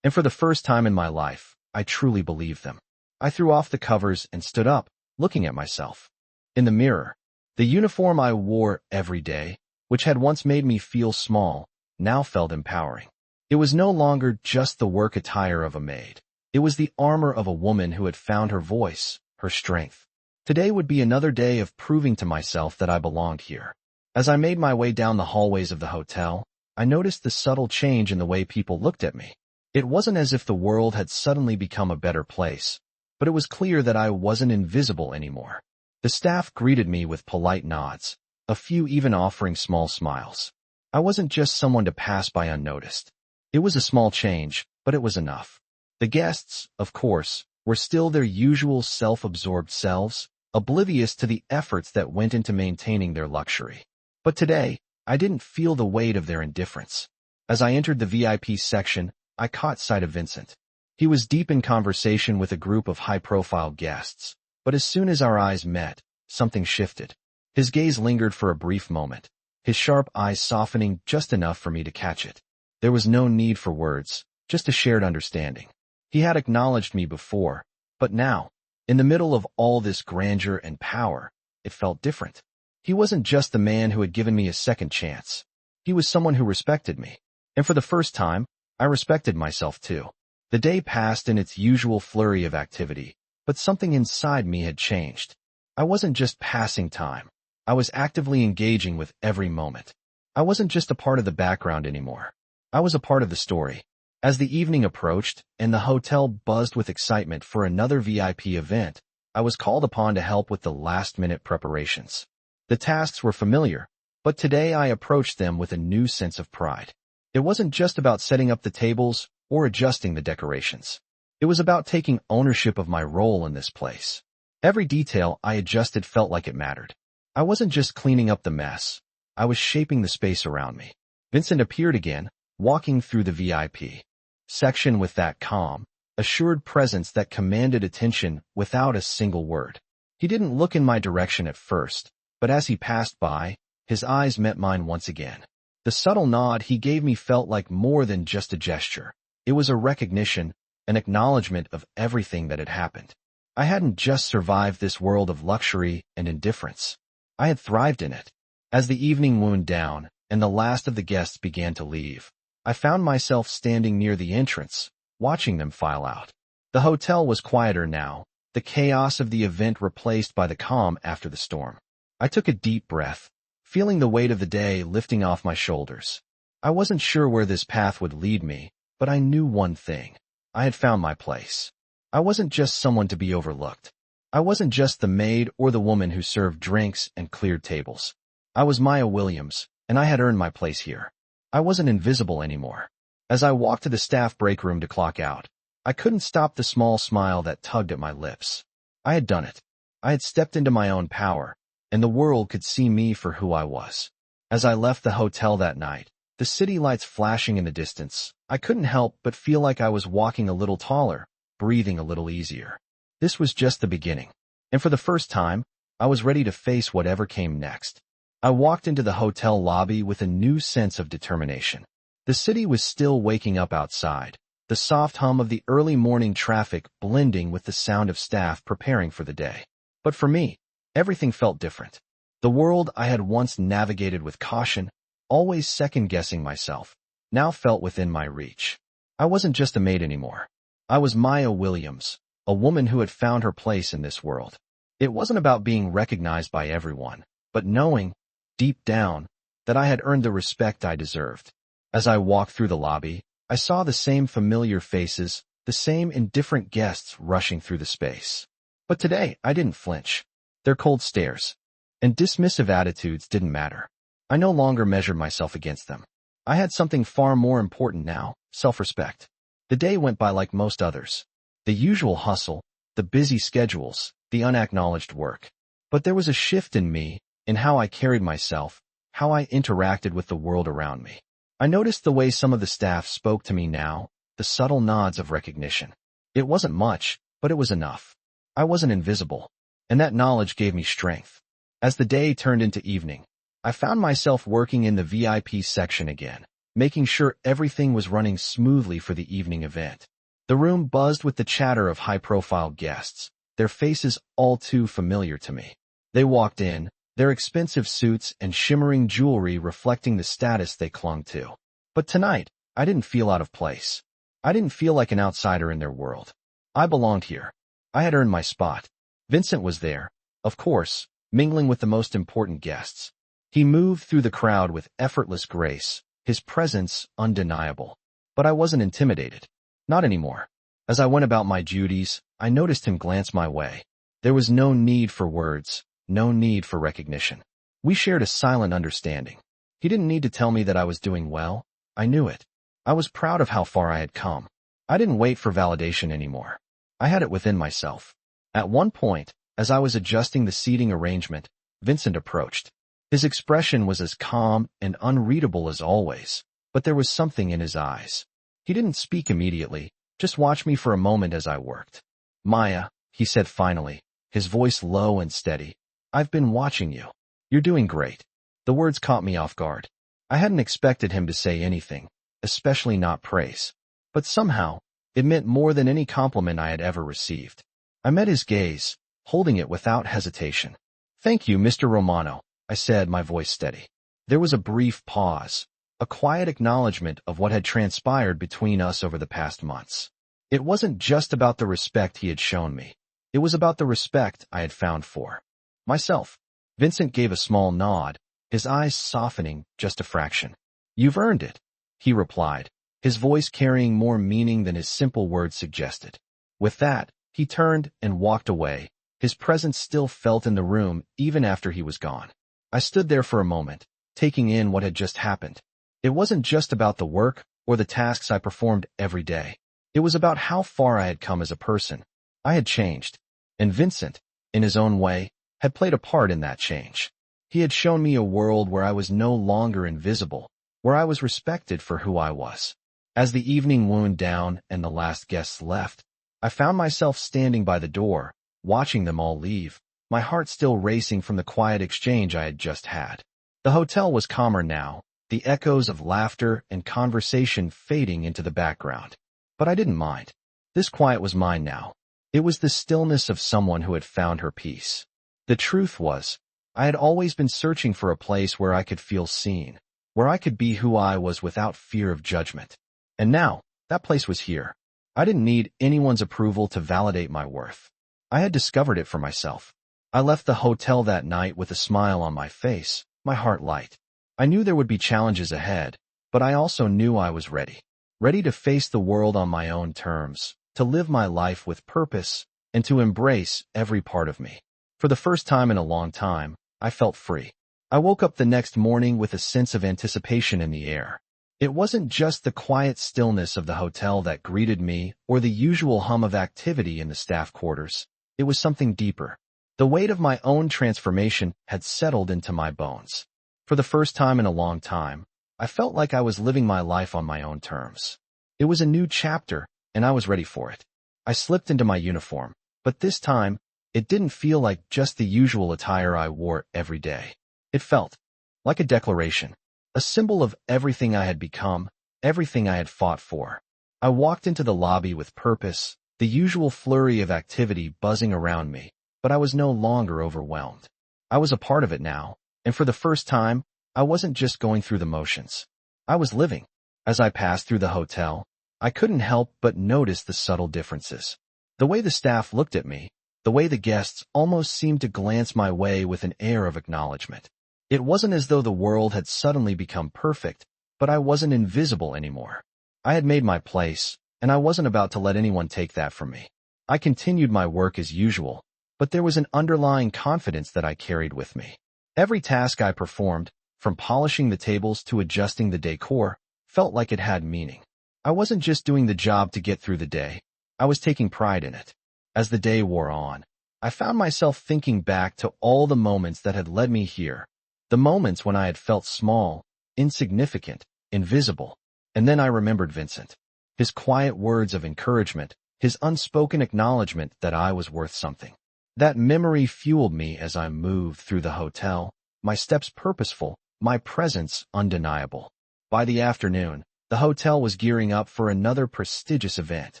And for the first time in my life, I truly believed them. I threw off the covers and stood up, looking at myself. In the mirror, the uniform I wore every day, which had once made me feel small, now felt empowering. It was no longer just the work attire of a maid. It was the armor of a woman who had found her voice, her strength. Today would be another day of proving to myself that I belonged here. As I made my way down the hallways of the hotel, I noticed the subtle change in the way people looked at me. It wasn't as if the world had suddenly become a better place, but it was clear that I wasn't invisible anymore. The staff greeted me with polite nods, a few even offering small smiles. I wasn't just someone to pass by unnoticed. It was a small change, but it was enough. The guests, of course, were still their usual self-absorbed selves, oblivious to the efforts that went into maintaining their luxury. But today, I didn't feel the weight of their indifference. As I entered the VIP section, I caught sight of Vincent. He was deep in conversation with a group of high-profile guests, but as soon as our eyes met, something shifted. His gaze lingered for a brief moment, his sharp eyes softening just enough for me to catch it. There was no need for words, just a shared understanding. He had acknowledged me before, but now, in the middle of all this grandeur and power, it felt different. He wasn't just the man who had given me a second chance. He was someone who respected me. And for the first time, I respected myself too. The day passed in its usual flurry of activity, but something inside me had changed. I wasn't just passing time. I was actively engaging with every moment. I wasn't just a part of the background anymore. I was a part of the story. As the evening approached and the hotel buzzed with excitement for another VIP event, I was called upon to help with the last-minute preparations. The tasks were familiar, but today I approached them with a new sense of pride. It wasn't just about setting up the tables or adjusting the decorations. It was about taking ownership of my role in this place. Every detail I adjusted felt like it mattered. I wasn't just cleaning up the mess. I was shaping the space around me. Vincent appeared again, walking through the VIP section with that calm, assured presence that commanded attention without a single word. He didn't look in my direction at first, but as he passed by, his eyes met mine once again. The subtle nod he gave me felt like more than just a gesture. It was a recognition, an acknowledgement of everything that had happened. I hadn't just survived this world of luxury and indifference. I had thrived in it. As the evening wound down and the last of the guests began to leave, I found myself standing near the entrance, watching them file out. The hotel was quieter now, the chaos of the event replaced by the calm after the storm. I took a deep breath, feeling the weight of the day lifting off my shoulders. I wasn't sure where this path would lead me, but I knew one thing. I had found my place. I wasn't just someone to be overlooked. I wasn't just the maid or the woman who served drinks and cleared tables. I was Maya Williams, and I had earned my place here. I wasn't invisible anymore. As I walked to the staff break room to clock out, I couldn't stop the small smile that tugged at my lips. I had done it. I had stepped into my own power, and the world could see me for who I was. As I left the hotel that night, the city lights flashing in the distance, I couldn't help but feel like I was walking a little taller, breathing a little easier. This was just the beginning, and for the first time, I was ready to face whatever came next. I walked into the hotel lobby with a new sense of determination. The city was still waking up outside, the soft hum of the early morning traffic blending with the sound of staff preparing for the day. But for me, everything felt different. The world I had once navigated with caution, always second-guessing myself, now felt within my reach. I wasn't just a maid anymore. I was Maya Williams, a woman who had found her place in this world. It wasn't about being recognized by everyone, but knowing, deep down, that I had earned the respect I deserved. As I walked through the lobby, I saw the same familiar faces, the same indifferent guests rushing through the space. But today, I didn't flinch. Their cold stares and dismissive attitudes didn't matter. I no longer measured myself against them. I had something far more important now, self-respect. The day went by like most others. The usual hustle, the busy schedules, the unacknowledged work. But there was a shift in me, in how I carried myself, how I interacted with the world around me. I noticed the way some of the staff spoke to me now, the subtle nods of recognition. It wasn't much, but it was enough. I wasn't invisible, and that knowledge gave me strength. As the day turned into evening, I found myself working in the VIP section again, making sure everything was running smoothly for the evening event. The room buzzed with the chatter of high-profile guests, their faces all too familiar to me. They walked in, their expensive suits and shimmering jewelry reflecting the status they clung to. But tonight, I didn't feel out of place. I didn't feel like an outsider in their world. I belonged here. I had earned my spot. Vincent was there, of course, mingling with the most important guests. He moved through the crowd with effortless grace, his presence undeniable. But I wasn't intimidated. Not anymore. As I went about my duties, I noticed him glance my way. There was no need for words, no need for recognition. We shared a silent understanding. He didn't need to tell me that I was doing well. I knew it. I was proud of how far I had come. I didn't wait for validation anymore. I had it within myself. At one point, as I was adjusting the seating arrangement, Vincent approached. His expression was as calm and unreadable as always, but there was something in his eyes. He didn't speak immediately, just watch me for a moment as I worked. "Maya," he said finally, his voice low and steady, "I've been watching you. You're doing great." The words caught me off guard. I hadn't expected him to say anything, especially not praise. But somehow, it meant more than any compliment I had ever received. I met his gaze, holding it without hesitation. "Thank you, Mr. Romano," I said, my voice steady. There was a brief pause, a quiet acknowledgement of what had transpired between us over the past months. It wasn't just about the respect he had shown me. It was about the respect I had found for myself. Vincent gave a small nod, his eyes softening just a fraction. "You've earned it," he replied, his voice carrying more meaning than his simple words suggested. With that, he turned and walked away, his presence still felt in the room even after he was gone. I stood there for a moment, taking in what had just happened. It wasn't just about the work or the tasks I performed every day. It was about how far I had come as a person. I had changed, and Vincent, in his own way, had played a part in that change. He had shown me a world where I was no longer invisible, where I was respected for who I was. As the evening wound down and the last guests left, I found myself standing by the door, watching them all leave, my heart still racing from the quiet exchange I had just had. The hotel was calmer now, the echoes of laughter and conversation fading into the background. But I didn't mind. This quiet was mine now. It was the stillness of someone who had found her peace. The truth was, I had always been searching for a place where I could feel seen, where I could be who I was without fear of judgment. And now, that place was here. I didn't need anyone's approval to validate my worth. I had discovered it for myself. I left the hotel that night with a smile on my face, my heart light. I knew there would be challenges ahead, But I also knew I was ready. Ready to face the world on my own terms, to live my life with purpose, and to embrace every part of me. For the first time in a long time, I felt free. I woke up the next morning with a sense of anticipation in the air. It wasn't just the quiet stillness of the hotel that greeted me or the usual hum of activity in the staff quarters. It was something deeper. The weight of my own transformation had settled into my bones. For the first time in a long time, I felt like I was living my life on my own terms. It was a new chapter, and I was ready for it. I slipped into my uniform, but this time, it didn't feel like just the usual attire I wore every day. It felt like a declaration, a symbol of everything I had become, everything I had fought for. I walked into the lobby with purpose, the usual flurry of activity buzzing around me, but I was no longer overwhelmed. I was a part of it now, and for the first time, I wasn't just going through the motions. I was living. As I passed through the hotel, I couldn't help but notice the subtle differences. The way the staff looked at me, the way the guests almost seemed to glance my way with an air of acknowledgement. It wasn't as though the world had suddenly become perfect, but I wasn't invisible anymore. I had made my place, and I wasn't about to let anyone take that from me. I continued my work as usual, but there was an underlying confidence that I carried with me. Every task I performed, from polishing the tables to adjusting the decor, felt like it had meaning. I wasn't just doing the job to get through the day. I was taking pride in it. As the day wore on, I found myself thinking back to all the moments that had led me here. The moments when I had felt small, insignificant, invisible. And then I remembered Vincent. His quiet words of encouragement, his unspoken acknowledgement that I was worth something. That memory fueled me as I moved through the hotel, my steps purposeful, my presence undeniable. By the afternoon, the hotel was gearing up for another prestigious event.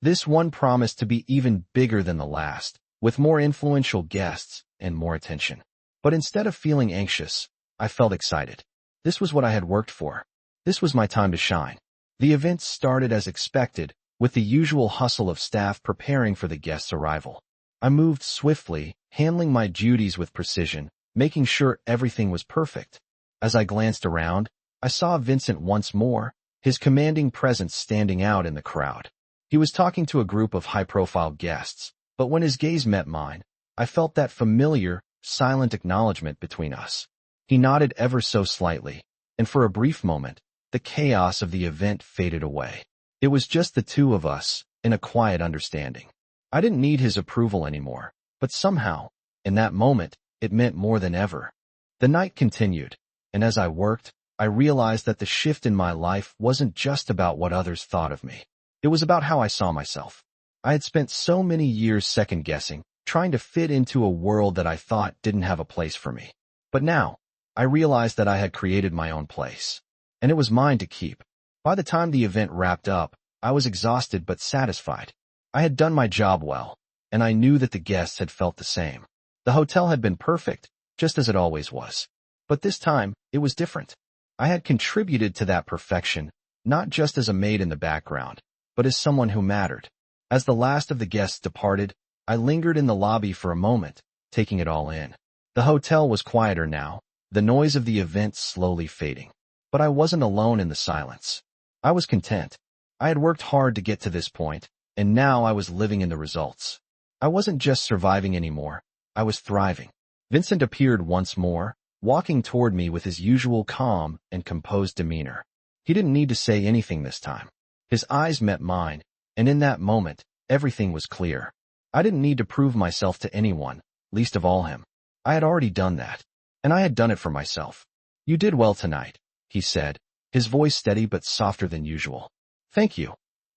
This one promised to be even bigger than the last, with more influential guests and more attention. But instead of feeling anxious, I felt excited. This was what I had worked for. This was my time to shine. The event started as expected, with the usual hustle of staff preparing for the guests' arrival. I moved swiftly, handling my duties with precision, making sure everything was perfect. As I glanced around, I saw Vincent once more, his commanding presence standing out in the crowd. He was talking to a group of high-profile guests, but when his gaze met mine, I felt that familiar, silent acknowledgement between us. He nodded ever so slightly, and for a brief moment, the chaos of the event faded away. It was just the two of us, in a quiet understanding. I didn't need his approval anymore, but somehow, in that moment, it meant more than ever. The night continued, and as I worked, I realized that the shift in my life wasn't just about what others thought of me. It was about how I saw myself. I had spent so many years second-guessing, trying to fit into a world that I thought didn't have a place for me. But now, I realized that I had created my own place, and it was mine to keep. By the time the event wrapped up, I was exhausted but satisfied. I had done my job well, and I knew that the guests had felt the same. The hotel had been perfect, just as it always was. But this time, it was different. I had contributed to that perfection, not just as a maid in the background, but as someone who mattered. As the last of the guests departed, I lingered in the lobby for a moment, taking it all in. The hotel was quieter now, the noise of the event slowly fading. But I wasn't alone in the silence. I was content. I had worked hard to get to this point, and now I was living in the results. I wasn't just surviving anymore, I was thriving. Vincent appeared once more, walking toward me with his usual calm and composed demeanor. He didn't need to say anything this time. His eyes met mine, and in that moment, everything was clear. I didn't need to prove myself to anyone, least of all him. I had already done that, and I had done it for myself. "You did well tonight," he said, his voice steady but softer than usual. "Thank you,"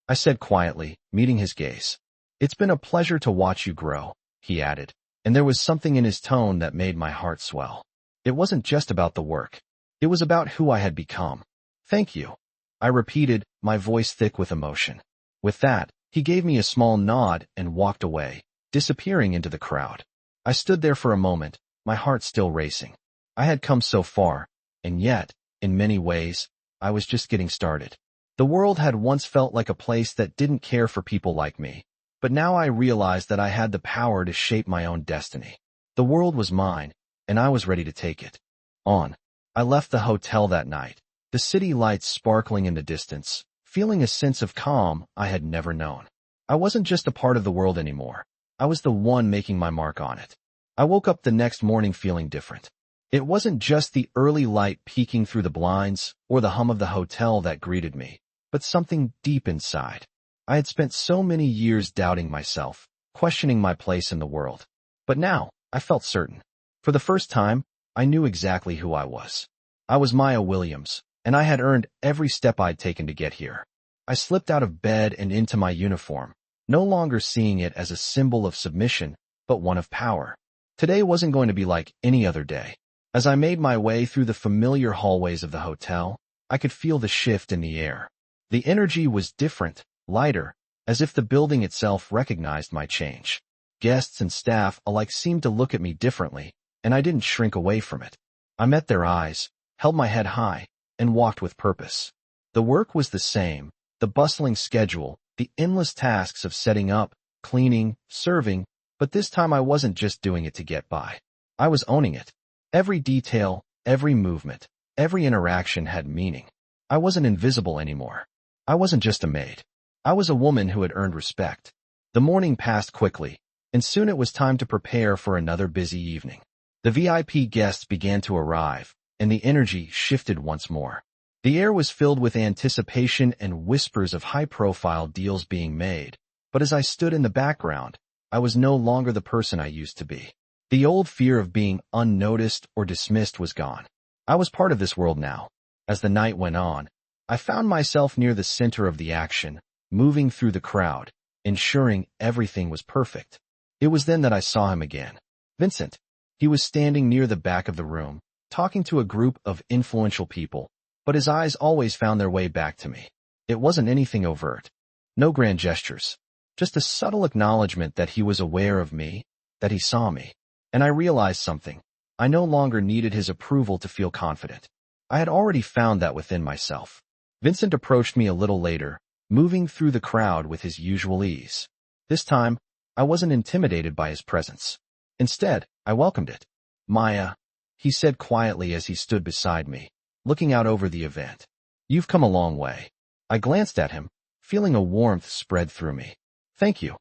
I said quietly, meeting his gaze. "It's been a pleasure to watch you grow," he added, and there was something in his tone that made my heart swell. It wasn't just about the work. It was about who I had become. "Thank you," I repeated, my voice thick with emotion. With that, he gave me a small nod and walked away, disappearing into the crowd. I stood there for a moment, my heart still racing. I had come so far, and yet, in many ways, I was just getting started. The world had once felt like a place that didn't care for people like me, but now I realized that I had the power to shape my own destiny. The world was mine, and I was ready to take it on. I left the hotel that night, the city lights sparkling in the distance, feeling a sense of calm I had never known. I wasn't just a part of the world anymore. I was the one making my mark on it. I woke up the next morning feeling different. It wasn't just the early light peeking through the blinds or the hum of the hotel that greeted me, but something deep inside. I had spent so many years doubting myself, questioning my place in the world. But now, I felt certain. For the first time, I knew exactly who I was. I was Maya Williams, and I had earned every step I'd taken to get here. I slipped out of bed and into my uniform, no longer seeing it as a symbol of submission, but one of power. Today wasn't going to be like any other day. As I made my way through the familiar hallways of the hotel, I could feel the shift in the air. The energy was different, lighter, as if the building itself recognized my change. Guests and staff alike seemed to look at me differently, and I didn't shrink away from it. I met their eyes, held my head high, and walked with purpose. The work was the same, the bustling schedule, the endless tasks of setting up, cleaning, serving, but this time I wasn't just doing it to get by. I was owning it. Every detail, every movement, every interaction had meaning. I wasn't invisible anymore. I wasn't just a maid. I was a woman who had earned respect. The morning passed quickly, and soon it was time to prepare for another busy evening. The VIP guests began to arrive, and the energy shifted once more. The air was filled with anticipation and whispers of high-profile deals being made, but as I stood in the background, I was no longer the person I used to be. The old fear of being unnoticed or dismissed was gone. I was part of this world now. As the night went on, I found myself near the center of the action, moving through the crowd, ensuring everything was perfect. It was then that I saw him again. Vincent. He was standing near the back of the room, talking to a group of influential people, but his eyes always found their way back to me. It wasn't anything overt. No grand gestures. Just a subtle acknowledgement that he was aware of me, that he saw me. And I realized something. I no longer needed his approval to feel confident. I had already found that within myself. Vincent approached me a little later, moving through the crowd with his usual ease. This time, I wasn't intimidated by his presence. Instead, I welcomed it. Maya, he said quietly as he stood beside me, looking out over the event. You've come a long way. I glanced at him, feeling a warmth spread through me. Thank you,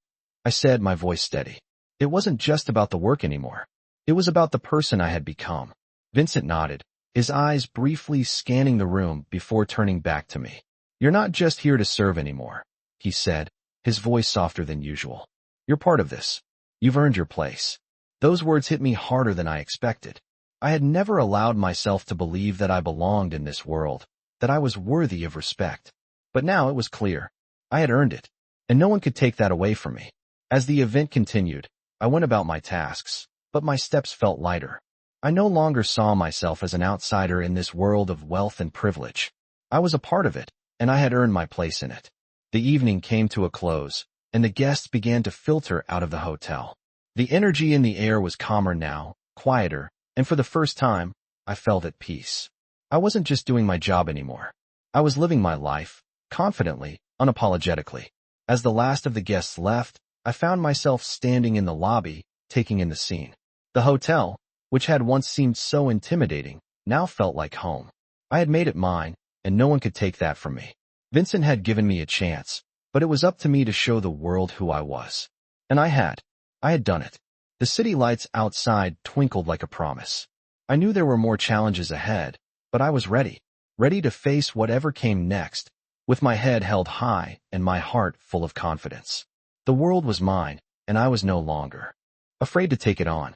I said, my voice steady. It wasn't just about the work anymore. It was about the person I had become. Vincent nodded, his eyes briefly scanning the room before turning back to me. You're not just here to serve anymore, he said, his voice softer than usual. You're part of this. You've earned your place. Those words hit me harder than I expected. I had never allowed myself to believe that I belonged in this world, that I was worthy of respect. But now it was clear. I had earned it, and no one could take that away from me. As the event continued, I went about my tasks, but my steps felt lighter. I no longer saw myself as an outsider in this world of wealth and privilege. I was a part of it, and I had earned my place in it. The evening came to a close, and the guests began to filter out of the hotel. The energy in the air was calmer now, quieter, and for the first time, I felt at peace. I wasn't just doing my job anymore. I was living my life, confidently, unapologetically. As the last of the guests left, I found myself standing in the lobby, taking in the scene. The hotel, which had once seemed so intimidating, now felt like home. I had made it mine, and no one could take that from me. Vincent had given me a chance, but it was up to me to show the world who I was. And I had. I had done it. The city lights outside twinkled like a promise. I knew there were more challenges ahead, but I was ready to face whatever came next, with my head held high and my heart full of confidence. The world was mine, and I was no longer afraid to take it on.